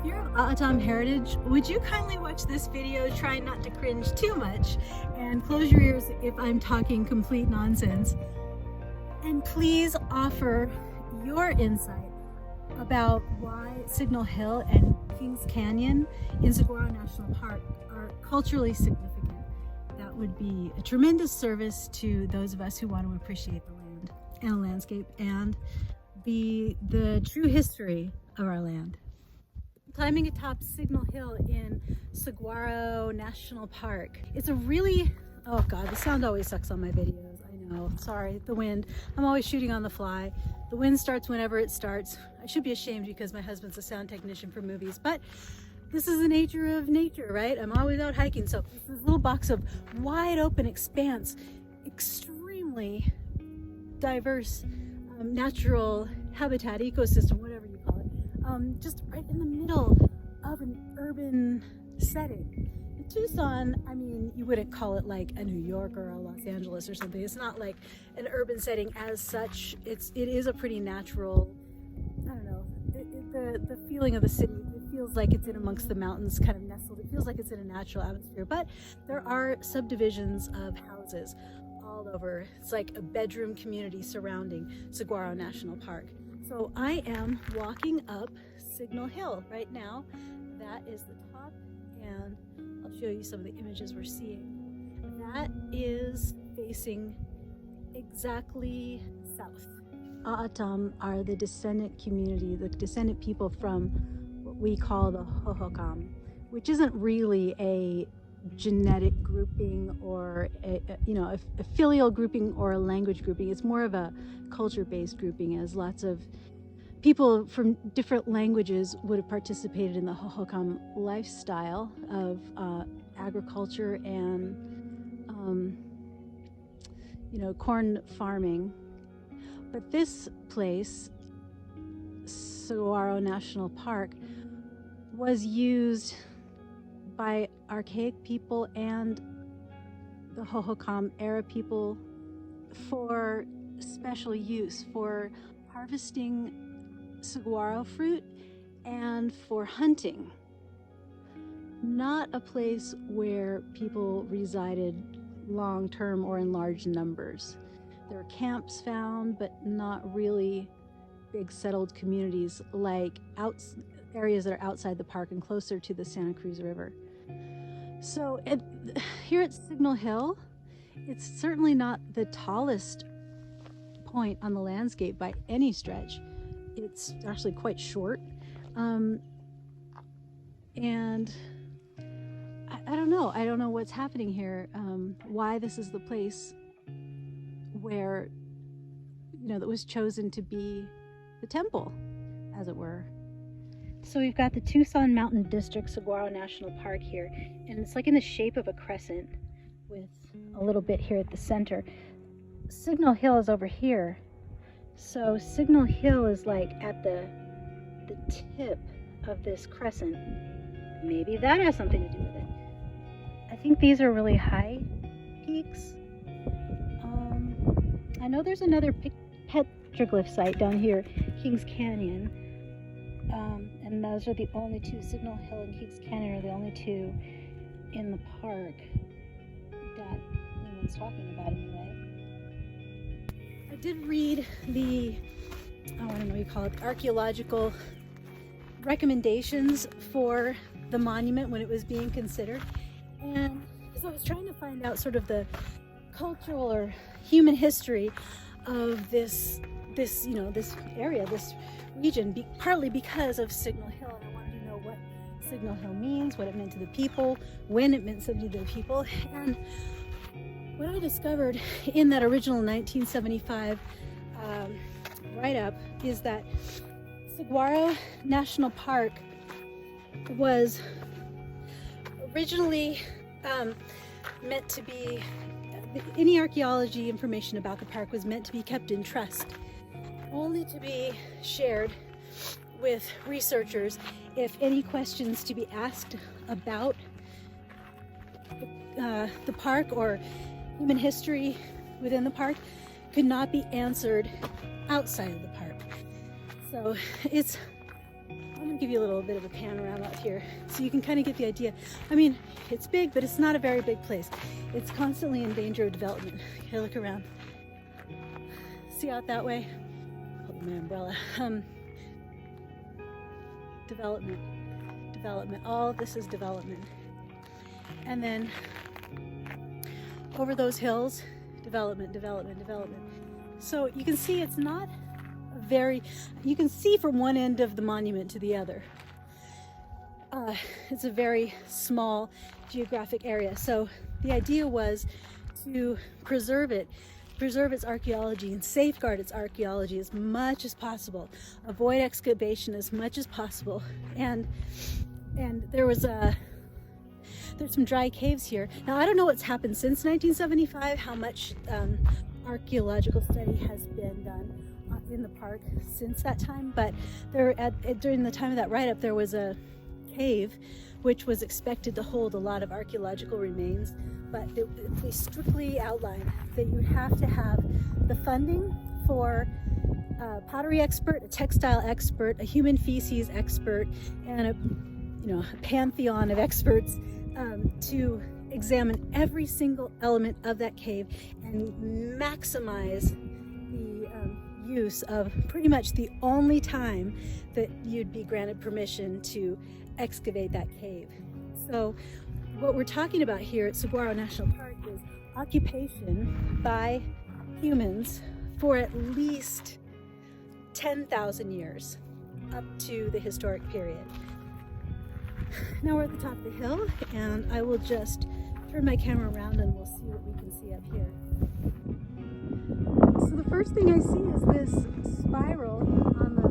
If you're of O'odham heritage, would you kindly watch this video, try not to cringe too much, and close your ears if I'm talking complete nonsense. And please offer your insight about why Signal Hill and Kings Canyon in Saguaro National Park are culturally significant. That would be a tremendous service to those of us who want to appreciate the land and the landscape and the true history of our land. Climbing atop Signal Hill in Saguaro National Park. It's a really, oh God, the sound always sucks on my videos. I know, sorry, the wind. I'm always shooting on the fly. The wind starts whenever it starts. I should be ashamed because my husband's a sound technician for movies, but this is the nature of nature, right? I'm always out hiking, so it's this little box of wide open expanse, extremely diverse natural habitat, ecosystem, whatever you call it. Just right in the middle of an urban setting. In Tucson, I mean, you wouldn't call it like a New York or a Los Angeles or something. It's not like an urban setting as such. It is a pretty natural, I don't know, the feeling of the city. It feels like it's in amongst the mountains, kind of nestled. It feels like it's in a natural atmosphere, but there are subdivisions of houses all over. It's like a bedroom community surrounding Saguaro National Park. So I am walking up Signal Hill right now. That is the top, and I'll show you some of the images we're seeing. That is facing exactly south. O'odham are the descendant community, the descendant people from what we call the Hohokam, which isn't really a genetic grouping or a filial grouping or a language grouping. It's more of a culture-based grouping, as lots of people from different languages would have participated in the Hohokam lifestyle of agriculture and corn farming. But this place, Saguaro National Park, was used by archaic people and the Hohokam era people for special use, for harvesting saguaro fruit and for hunting. Not a place where people resided long-term or in large numbers. There are camps found, but not really big settled communities like areas that are outside the park and closer to the Santa Cruz River. So here at Signal Hill, it's certainly not the tallest point on the landscape by any stretch. It's actually quite short. And I don't know. I don't know what's happening here, why this is the place where, that was chosen to be the temple, as it were. So we've got the Tucson Mountain District Saguaro National Park here, and it's like in the shape of a crescent with a little bit here at the center. Signal Hill is over here. So Signal Hill is like at the tip of this crescent. Maybe that has something to do with it. I think these are really high peaks. I know there's another petroglyph site down here, Kings Canyon. And those are the only two, Signal Hill and Kings Canyon are the only two in the park that anyone's talking about anyway. I did read the, I don't know what you call it, archaeological recommendations for the monument when it was being considered. And so I was trying to find out sort of the cultural or human history of this area, this region, partly because of Signal Hill, and I wanted to know what Signal Hill means, what it meant to the people, when it meant something to the people. And what I discovered in that original 1975 write-up is that Saguaro National Park was originally meant to be, any archaeology information about the park was meant to be kept in trust, only to be shared with researchers if any questions to be asked about the park or human history within the park could not be answered outside of the park. So it's I'm gonna give you a little bit of a panorama out here so you can kind of get the idea. I mean, it's big, but it's not a very big place. It's constantly in danger of development. Okay, look around. See out that way? Hold my umbrella. Development, development. All of this is development. And then over those hills, development, development, development. So you can see it's not you can see from one end of the monument to the other. It's a very small geographic area. So the idea was to preserve its archaeology and safeguard its archaeology as much as possible, avoid excavation as much as possible. And there's some dry caves here. Now, I don't know what's happened since 1975, how much archaeological study has been done in the park since that time, but during the time of that write-up, there was a cave which was expected to hold a lot of archaeological remains, but they strictly outlined that you have to have the funding for a pottery expert, a textile expert, a human feces expert, and a pantheon of experts to examine every single element of that cave and maximize the use of pretty much the only time that you'd be granted permission to excavate that cave. So what we're talking about here at Saguaro National Park is occupation by humans for at least 10,000 years up to the historic period. Now we're at the top of the hill, and I will just turn my camera around and we'll see what we can see up here. So the first thing I see is this spiral on the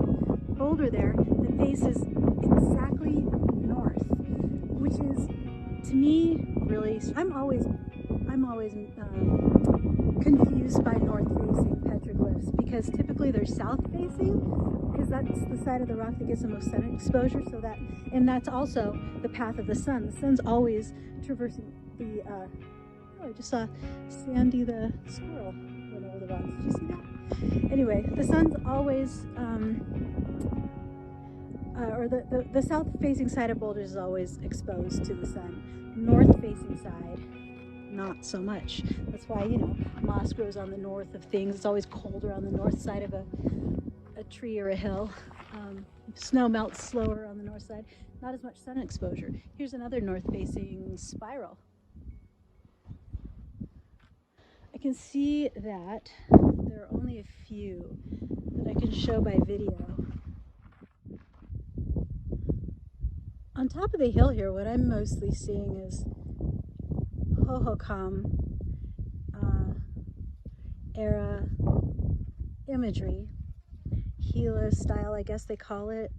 boulder there that faces exactly north, which is, to me, really, I'm always confused by north-facing petroglyphs, because typically they're south-facing, because that's the side of the rock that gets the most sun exposure. And that's also the path of the sun. The sun's always traversing the. I just saw Sandy the squirrel run over the rocks. Did you see that? Anyway, the sun's always, or the south-facing side of boulders is always exposed to the sun. North-facing side, not so much. That's why, moss grows on the north of things. It's always colder on the north side of a tree or a hill. Snow melts slower on the north side. Not as much sun exposure. Here's another north-facing spiral. I can see that there are only a few that I can show by video. On top of the hill here, what I'm mostly seeing is Hohokam era imagery, Gila style, I guess they call it.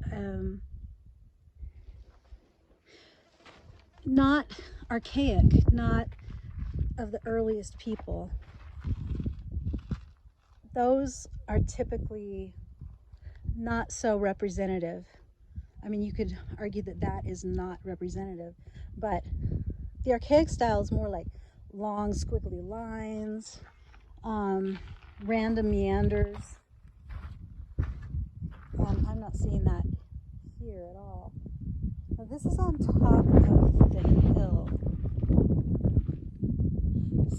Not archaic, not of the earliest people. Those are typically not so representative. I mean, you could argue that that is not representative, but the archaic style is more like long squiggly lines, random meanders. I'm not seeing that here at all. Now this is on top of the hill.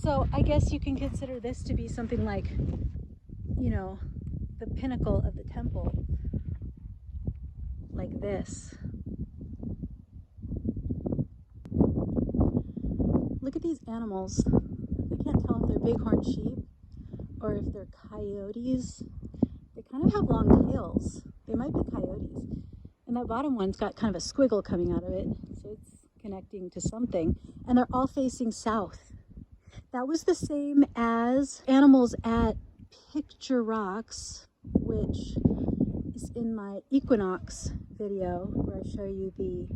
So I guess you can consider this to be something like, the pinnacle of the temple, like this. Look at these animals. I can't tell if they're bighorn sheep or if they're coyotes. They kind of have long tails. They might be coyotes. And that bottom one's got kind of a squiggle coming out of it, so it's connecting to something. And they're all facing south. That was the same as animals at Picture Rocks, which is in my equinox video, where I show you the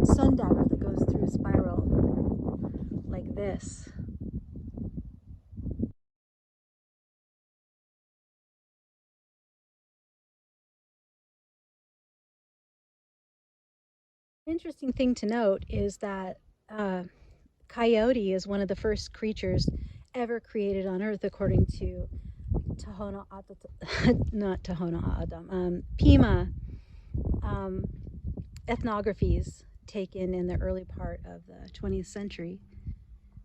sundagger that goes through a spiral like this. Interesting thing to note is that coyote is one of the first creatures ever created on Earth, according to Pima ethnographies taken in the early part of the 20th century.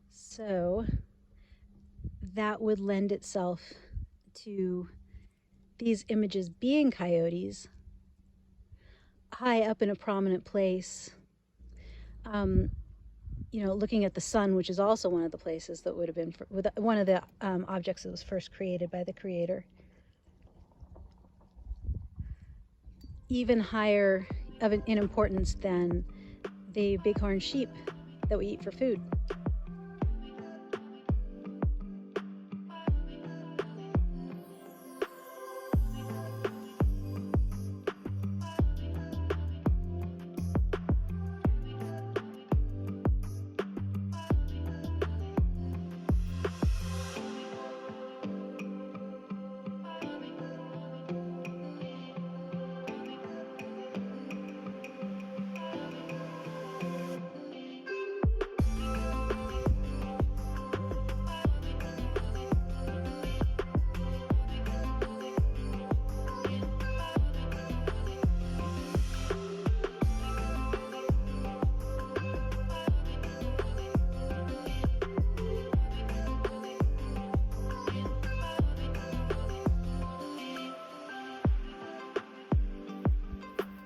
So that would lend itself to these images being coyotes high up in a prominent place, you know, looking at the sun, which is also one of the places that would have been one of the objects that was first created by the creator. Even higher in importance than the bighorn sheep that we eat for food.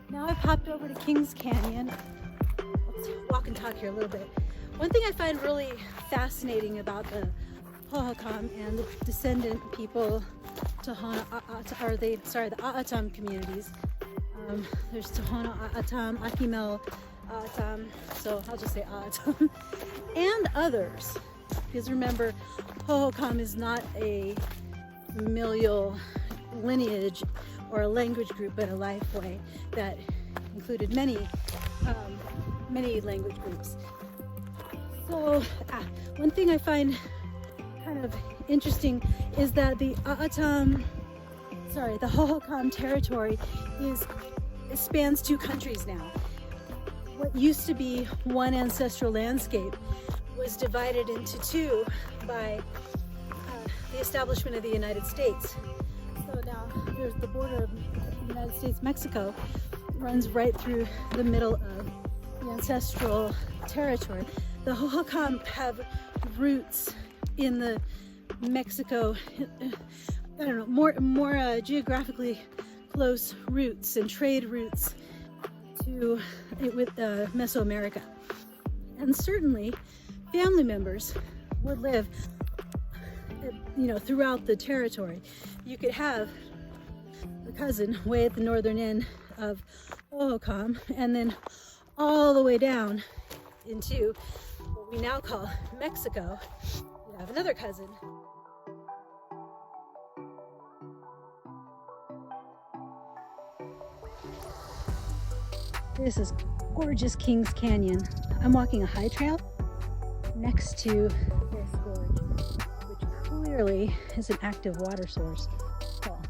Now I've hopped over to Kings Canyon. Let's walk and talk here a little bit. One thing I find really fascinating about the Hohokam and the descendant people, the A'atam communities. There's Tohono A'atam, Akimel A'atam, so I'll just say A'atam, and others. Because remember, Hohokam is not a familial lineage or a language group, but a lifeway that included many language groups. So one thing I find kind of interesting is that the Hohokam territory spans two countries now. What used to be one ancestral landscape was divided into two by the establishment of the United States. So now there's the border of the United States-Mexico runs right through the middle of the ancestral territory. The Hohokam have roots in the Mexico, I don't know, more geographically close roots and trade routes to with Mesoamerica. And certainly family members would live, you know, throughout the territory. You could have a cousin way at the northern end of Hohokam, and then all the way down into what we now call Mexico, you have another cousin. This is gorgeous Kings Canyon. I'm walking a high trail next to this gorge, which clearly is an active water source. Well,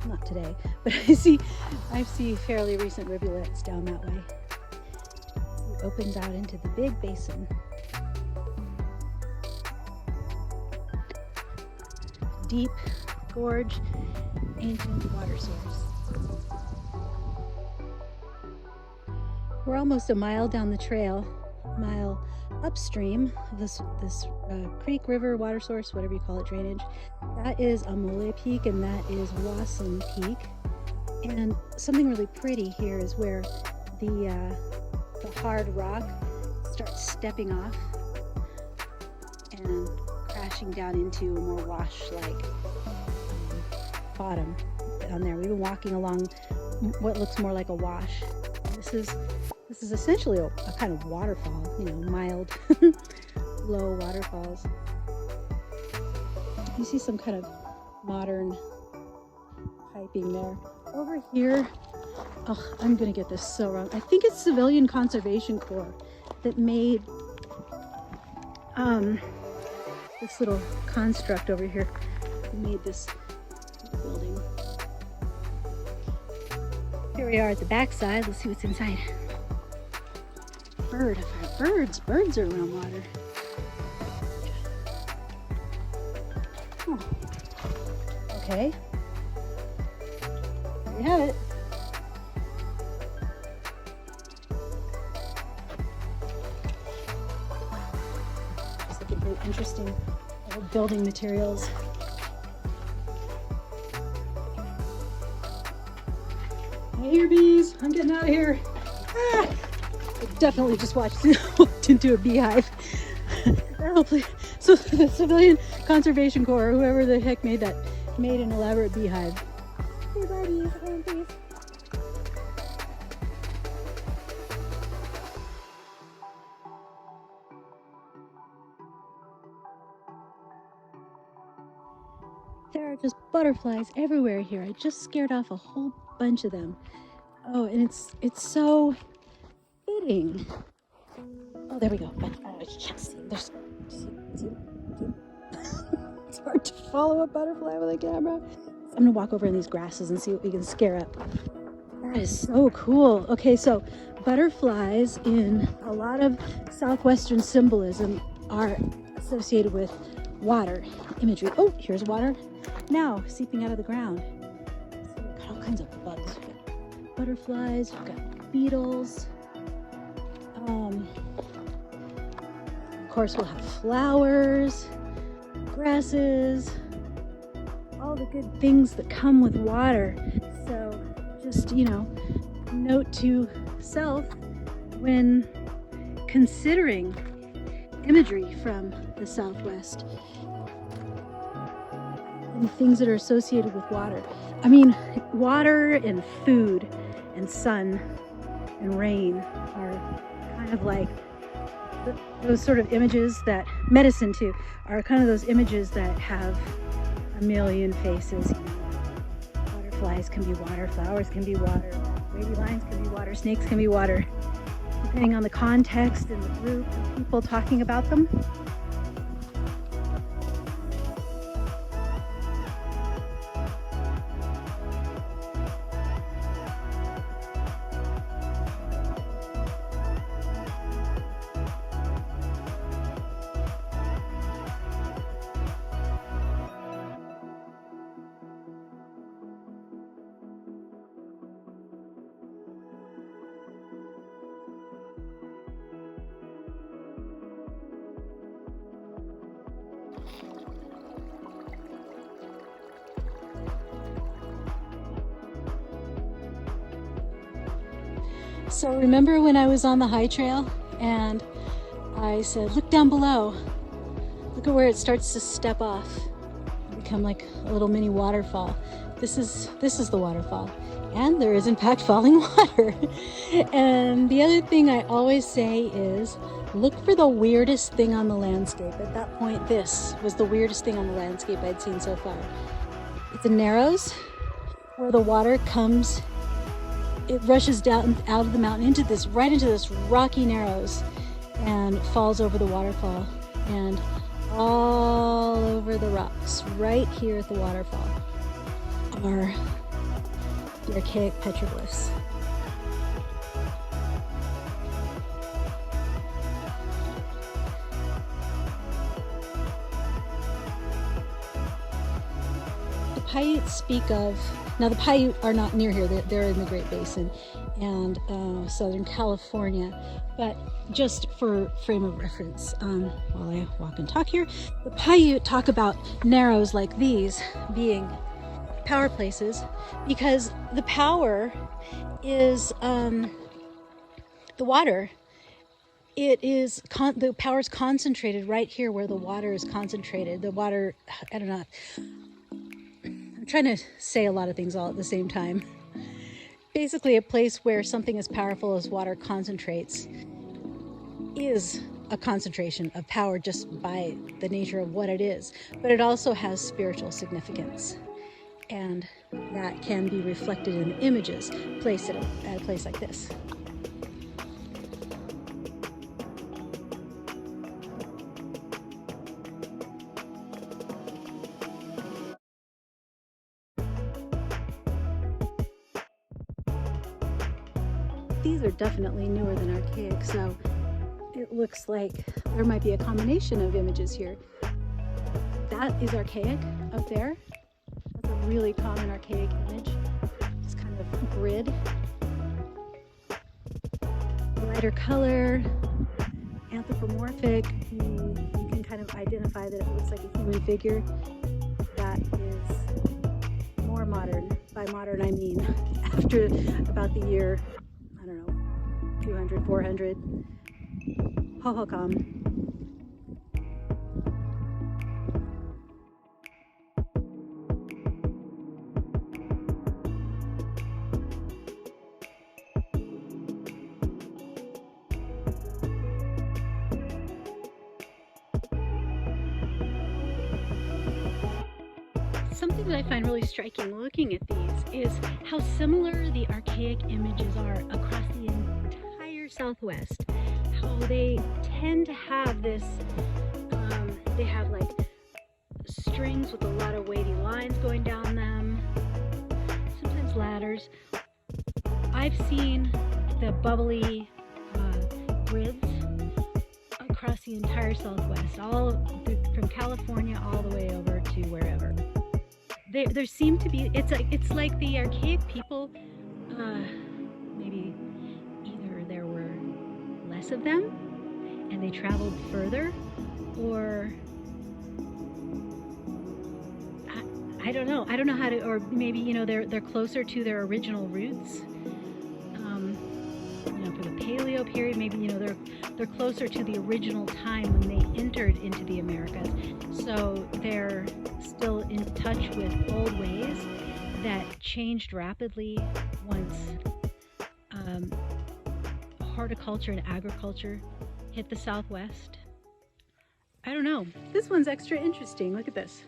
not today, but I see fairly recent rivulets down that way. It opens out into the big basin. Deep gorge, ancient water source. We're almost a mile down the trail, a mile upstream of this creek, river, water source, whatever you call it, drainage. That is Amole Peak, and that is Wasson Peak. And something really pretty here is where the hard rock starts stepping off and crashing down into a more wash-like bottom down there. We've been walking along what looks more like a wash. This is essentially a kind of waterfall, you know, mild, low waterfalls. You see some kind of modern piping there. Over here, oh, I'm gonna get this so wrong. I think it's Civilian Conservation Corps that made this little construct over here. Made this building. Here we are at the backside. Let's see what's inside. Birds are around water. Oh. Okay. There you have it. Just looking for interesting old building materials. Hey here, bees. I'm getting out of here. Ah, I definitely just walked into a beehive. So the Civilian Conservation Corps, whoever the heck made that, made an elaborate beehive. Hey buddies, come on, please. There are just butterflies everywhere here. I just scared off a whole bunch of them. Oh, and it's so fitting. Oh, there we go. But I can't see. There's it's hard to follow a butterfly with a camera. I'm gonna walk over in these grasses and see what we can scare up. That is so cool. Okay, so butterflies in a lot of Southwestern symbolism are associated with water imagery. Oh, here's water now seeping out of the ground. So we've got all kinds of bugs. We've got butterflies, we've got beetles. Of course, we'll have flowers, grasses, all the good things that come with water. So just, note to self when considering imagery from the Southwest and things that are associated with water. I mean, water and food and sun and rain are kind of like those sort of images that medicine too are kind of those images that have a million faces. Butterflies can be water, flowers can be water, wavy lines can be water, snakes can be water, depending on the context and the group of people talking about them. So remember when I was on the high trail and I said, look down below, look at where it starts to step off, become like a little mini waterfall. This is the waterfall, and there is in fact falling water. And the other thing I always say is look for the weirdest thing on the landscape. At that point, this was the weirdest thing on the landscape I'd seen so far. It's in narrows where the water comes. It rushes down out of the mountain right into this rocky narrows and falls over the waterfall and all over the rocks right here at the waterfall are the archaic petroglyphs. The Paiute speak of, now the Paiute are not near here, they're in the Great Basin and Southern California, but just for frame of reference, while I walk and talk here, the Paiute talk about narrows like these being power places because the power is the water. It is the power is concentrated right here where the water is concentrated. The water, I don't know. I'm trying to say a lot of things all at the same time. Basically, a place where something as powerful as water concentrates is a concentration of power just by the nature of what it is. But it also has spiritual significance. And that can be reflected in images placed at a place like this. These are definitely newer than archaic, so it looks like there might be a combination of images here. That is archaic up there. That's a really common archaic image. This kind of grid. Lighter color, anthropomorphic. You can kind of identify that it looks like a human figure. That is more modern. By modern, I mean after about the year, I don't know, 200, 400. Hohokam. Something that I find really striking looking at these is how similar the archaic images are across the entire Southwest. How they tend to have this, they have like strings with a lot of wavy lines going down them, sometimes ladders. I've seen the bubbly grids across the entire Southwest, from California all the way over to wherever. There seem to be, it's like the archaic people, maybe either there were less of them and they traveled further, or I don't know how to, or maybe, you know, they're closer to their original roots, you know, for the Paleo period. Maybe, you know, they're closer to the original time when they entered into the Americas, so they're still in touch with old ways that changed rapidly once horticulture and agriculture hit the Southwest. I don't know. This one's extra interesting. Look at this.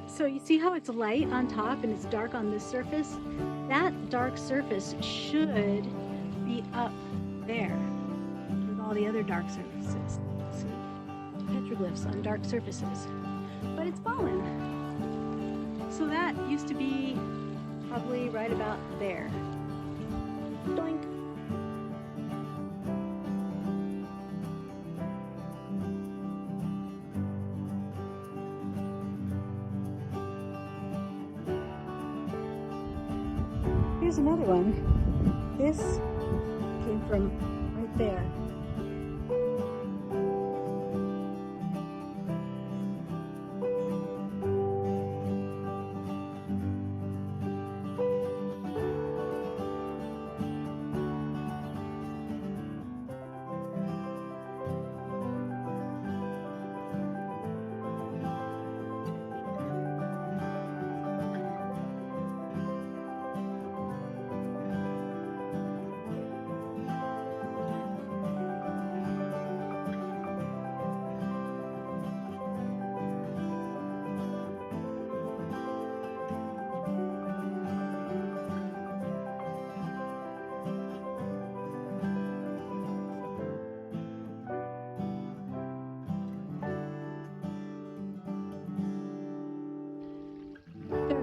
So you see how it's light on top and it's dark on this surface? That dark surface should be up there with all the other dark surfaces. See? Petroglyphs on dark surfaces. But it's fallen. So that used to be probably right about there. Doink. Here's another one. This came from right there.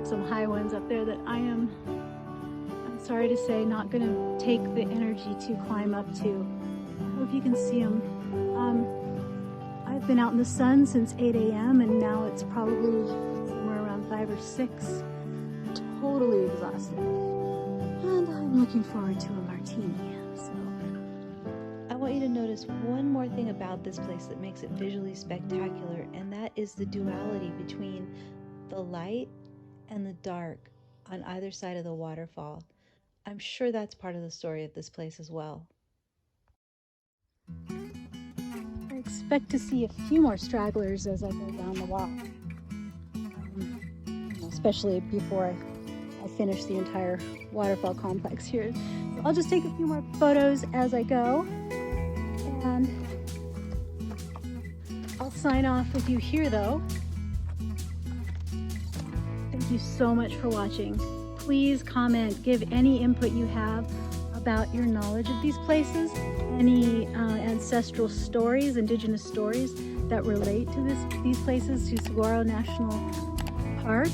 Some high ones up there that I'm sorry to say, not going to take the energy to climb up to. I hope you can see them. I've been out in the sun since 8 a.m. and now it's probably somewhere around 5 or 6. Totally exhausted. And I'm looking forward to a martini. So I want you to notice one more thing about this place that makes it visually spectacular, and that is the duality between the light and the dark on either side of the waterfall. I'm sure that's part of the story of this place as well. I expect to see a few more stragglers as I go down the walk, especially before I finish the entire waterfall complex here. So I'll just take a few more photos as I go, and I'll sign off with you here though. Thank you so much for watching. Please comment, give any input you have about your knowledge of these places, any ancestral stories, indigenous stories that relate to these places, to Saguaro National Park,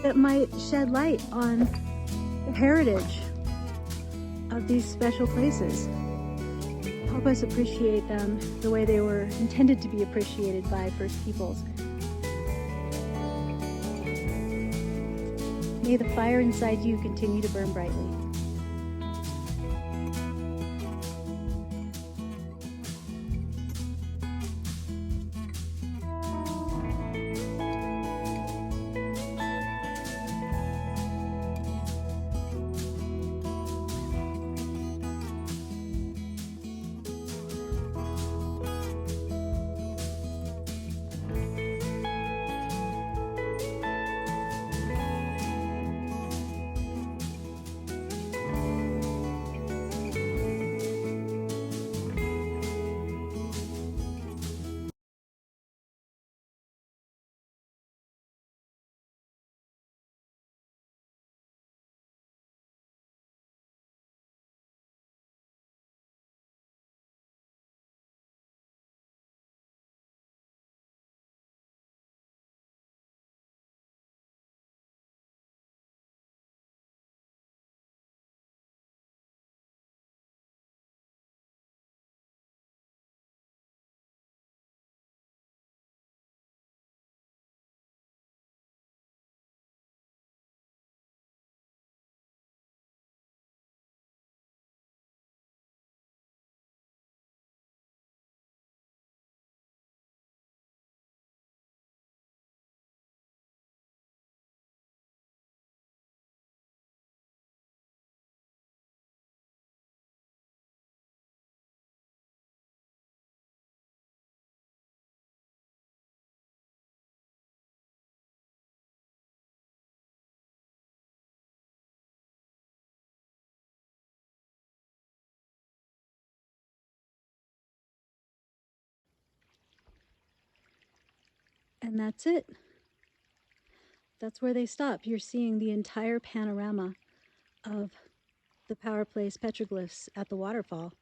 that might shed light on the heritage of these special places. Help us appreciate them the way they were intended to be appreciated by First Peoples. May the fire inside you continue to burn brightly. And that's it. That's where they stop. You're seeing the entire panorama of the Power Place petroglyphs at the waterfall.